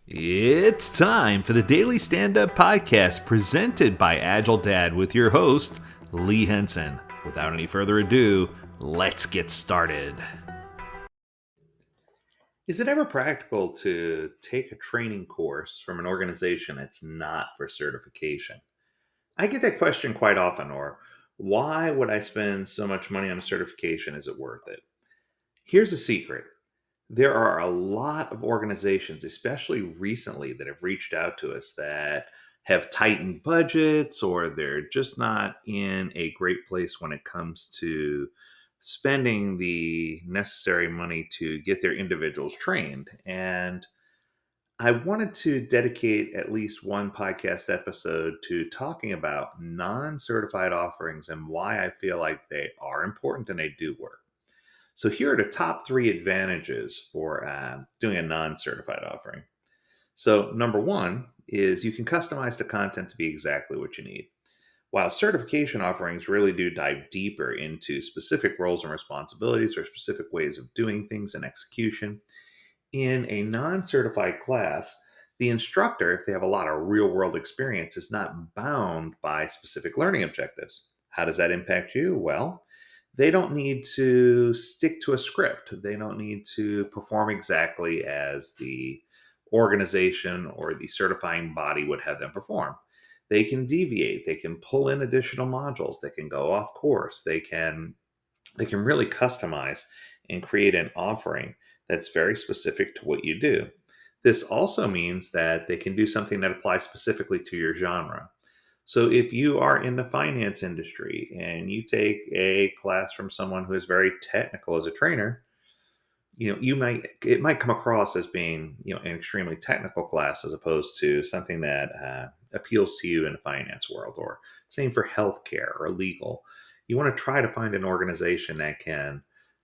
It's time for the Daily Stand Up Podcast presented by Agile Dad with your host, Lee Henson. Without any further ado, let's get started. Is it ever practical to take a training course from an organization that's not for certification? I get that question quite often, or why would I spend so much money on a certification? Is it worth it? Here's a secret. There are a lot of organizations, especially recently, that have reached out to us that have tightened budgets or they're just not in a great place when it comes to spending the necessary money to get their individuals trained. And I wanted to dedicate at least one podcast episode to talking about non certified offerings and why I feel like they are important and they do work. So here are the top three advantages for doing a non-certified offering. So number one is you can customize the content to be exactly what you need. While certification offerings really do dive deeper into specific roles and responsibilities or specific ways of doing things and execution, in a non-certified class, the instructor, if they have a lot of real-world experience, is not bound by specific learning objectives. How does that impact you? Well, they don't need to stick to a script. They don't need to perform exactly as the organization or the certifying body would have them perform. They can deviate, they can pull in additional modules, they can go off course, they can really customize and create an offering that's very specific to what you do. This also means that they can do something that applies specifically to your genre. So if you are in the finance industry and you take a class from someone who is very technical as a trainer, it might come across as being an extremely technical class as opposed to something that appeals to you in the finance world, or same for healthcare or legal. You want to try to find an organization that can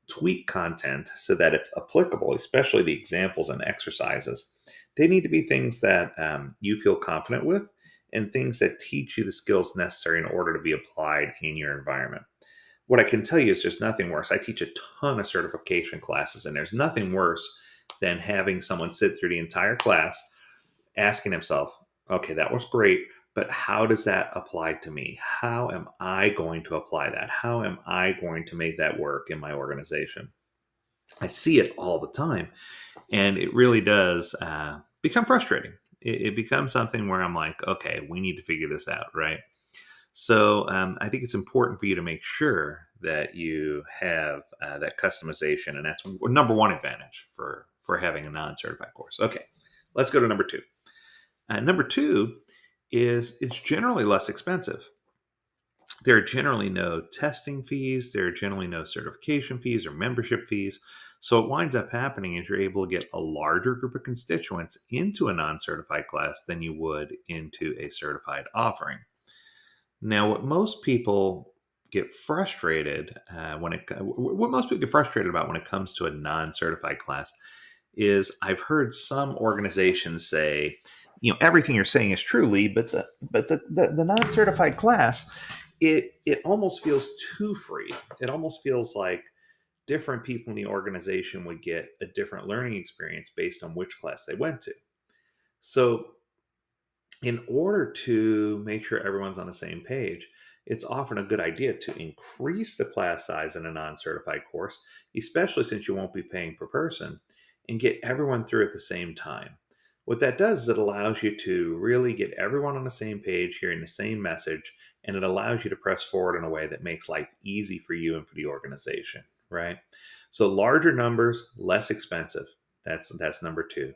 tweak content so that it's applicable, especially the examples and exercises. They need to be things that you feel confident with and things that teach you the skills necessary in order to be applied in your environment. What I can tell you is there's nothing worse. I teach a ton of certification classes, and there's nothing worse than having someone sit through the entire class asking himself, okay, that was great, but how does that apply to me? How am I going to apply that? How am I going to make that work in my organization? I see it all the time, and it really does become frustrating. It becomes something where I'm like, okay, we need to figure this out, right? So I think it's important for you to make sure that you have that customization, and that's number one advantage for having a non-certified course. Okay, let's go to number two. Number two is it's generally less expensive. There are generally no testing fees. There are generally no certification fees or membership fees. So what winds up happening is you're able to get a larger group of constituents into a non-certified class than you would into a certified offering. Now, what most people get frustrated what most people get frustrated about when it comes to a non-certified class is I've heard some organizations say, everything you're saying is true, Lee, but the non-certified class, it almost feels too free. It almost feels like different people in the organization would get a different learning experience based on which class they went to. So in order to make sure everyone's on the same page, it's often a good idea to increase the class size in a non-certified course, especially since you won't be paying per person, and get everyone through at the same time. What that does is it allows you to really get everyone on the same page, hearing the same message, and it allows you to press forward in a way that makes life easy for you and for the organization, right? So larger numbers, less expensive. That's number two.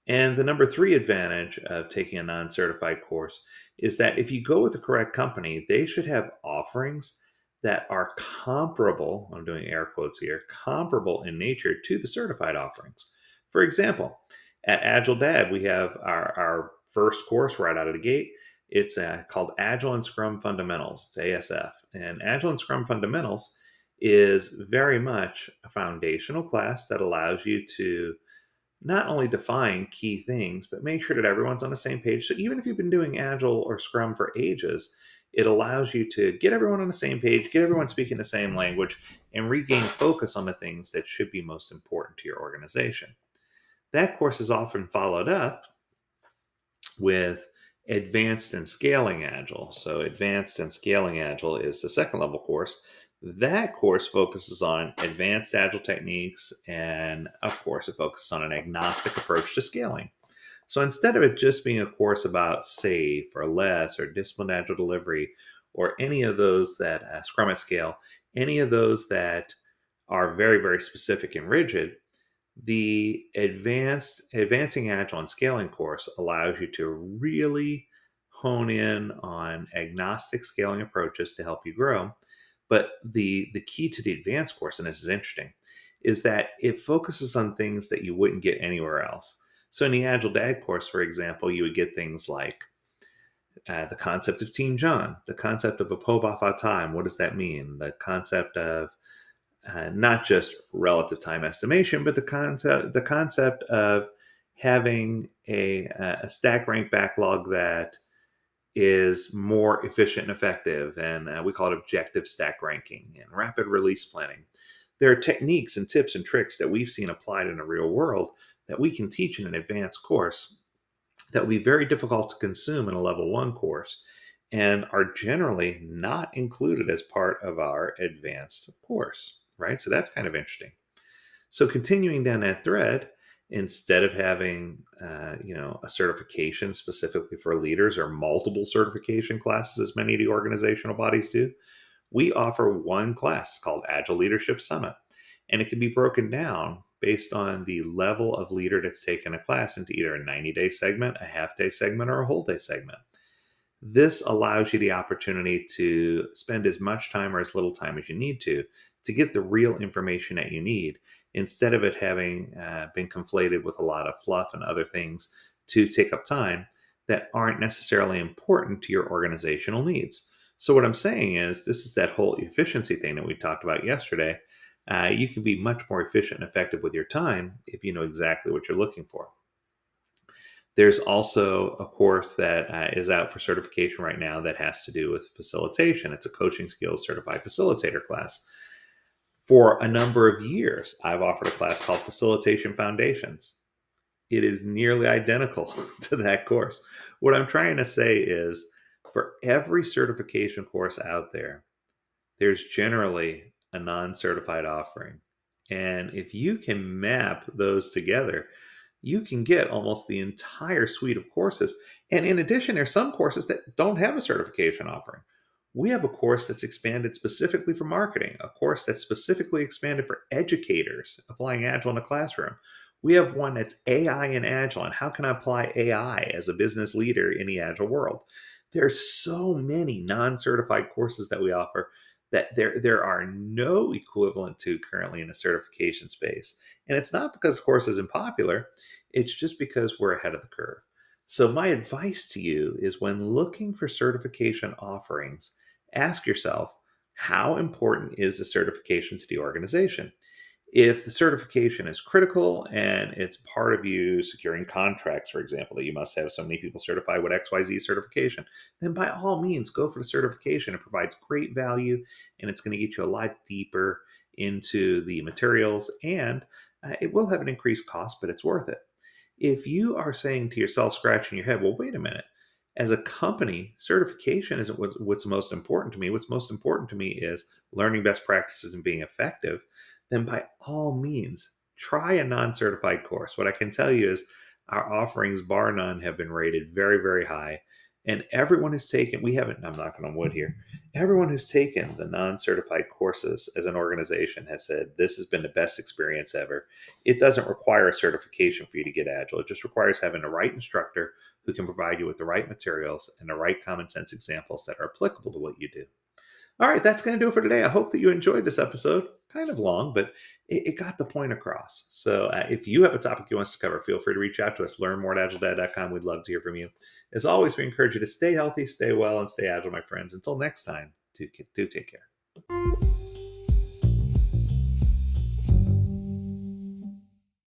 And the number three advantage of taking a non certified course is that if you go with the correct company, they should have offerings that are comparable. I'm doing air quotes here, comparable in nature to the certified offerings. For example, at Agile Dad, we have our first course right out of the gate. It's called Agile and Scrum Fundamentals. It's ASF. And Agile and Scrum Fundamentals is very much a foundational class that allows you to not only define key things, but make sure that everyone's on the same page. So even if you've been doing Agile or Scrum for ages, it allows you to get everyone on the same page, get everyone speaking the same language, and regain focus on the things that should be most important to your organization. That course is often followed up with Advanced and Scaling Agile. So, Advanced and Scaling Agile is the second level course. That course focuses on advanced Agile techniques, and of course, it focuses on an agnostic approach to scaling. So, instead of it just being a course about SAFe or less or disciplined Agile delivery or any of those that Scrum at Scale, any of those that are very, very specific and rigid, the advancing agile and scaling course allows you to really hone in on agnostic scaling approaches to help you grow. But the key to the advanced course, and this is interesting, is that it focuses on things that you wouldn't get anywhere else. So in the Agile Dad course, for example, you would get things like the concept of Team John, the concept of a Pobaf time. What does that mean? The concept of not just relative time estimation, but the concept of having a stack rank backlog that is more efficient and effective, and we call it objective stack ranking and rapid release planning. There are techniques and tips and tricks that we've seen applied in the real world that we can teach in an advanced course that will be very difficult to consume in a level one course and are generally not included as part of our advanced course, right? So that's kind of interesting. So continuing down that thread, instead of having a certification specifically for leaders or multiple certification classes, as many of the organizational bodies do, we offer one class called Agile Leadership Summit, and it can be broken down based on the level of leader that's taken a class into either a 90-day segment, a half-day segment, or a whole-day segment. This allows you the opportunity to spend as much time or as little time as you need to get the real information that you need instead of it having been conflated with a lot of fluff and other things to take up time that aren't necessarily important to your organizational needs. So, what I'm saying is, this is that whole efficiency thing that we talked about yesterday. You can be much more efficient and effective with your time if you know exactly what you're looking for. There's also a course that is out for certification right now that has to do with facilitation. It's a coaching skills certified facilitator class. For a number of years, I've offered a class called Facilitation Foundations. It is nearly identical to that course. What I'm trying to say is, for every certification course out there, there's generally a non certified offering. And if you can map those together, you can get almost the entire suite of courses. And in addition, there's some courses that don't have a certification offering. We have a course that's expanded specifically for marketing, a course that's specifically expanded for educators applying Agile in the classroom. We have one that's AI and Agile, and how can I apply AI as a business leader in the Agile world? There's so many non-certified courses that we offer that there are no equivalent to currently in the certification space. And it's not because the course isn't popular, it's just because we're ahead of the curve. So, my advice to you is, when looking for certification offerings, ask yourself, how important is the certification to the organization? If the certification is critical and it's part of you securing contracts, for example, that you must have so many people certified with XYZ certification, then by all means go for the certification. It provides great value, and it's going to get you a lot deeper into the materials, and it will have an increased cost, but it's worth it. If you are saying to yourself, scratching your head, well, wait a minute, as a company, certification isn't what's most important to me. What's most important to me is learning best practices and being effective. Then by all means, try a non certified course. What I can tell you is, our offerings, bar none, have been rated very, very high. And everyone who's taken, we haven't, I'm knocking on wood here, everyone who's taken the non certified courses as an organization has said this has been the best experience ever. It doesn't require a certification for you to get Agile. It just requires having the right instructor who can provide you with the right materials and the right common sense examples that are applicable to what you do. All right, that's going to do it for today. I hope that you enjoyed this episode. Kind of long, but it got the point across. So if you have a topic you want us to cover, feel free to reach out to us. Learn more at agiledad.com. We'd love to hear from you. As always, we encourage you to stay healthy, stay well, and stay agile, my friends. Until next time, do take care.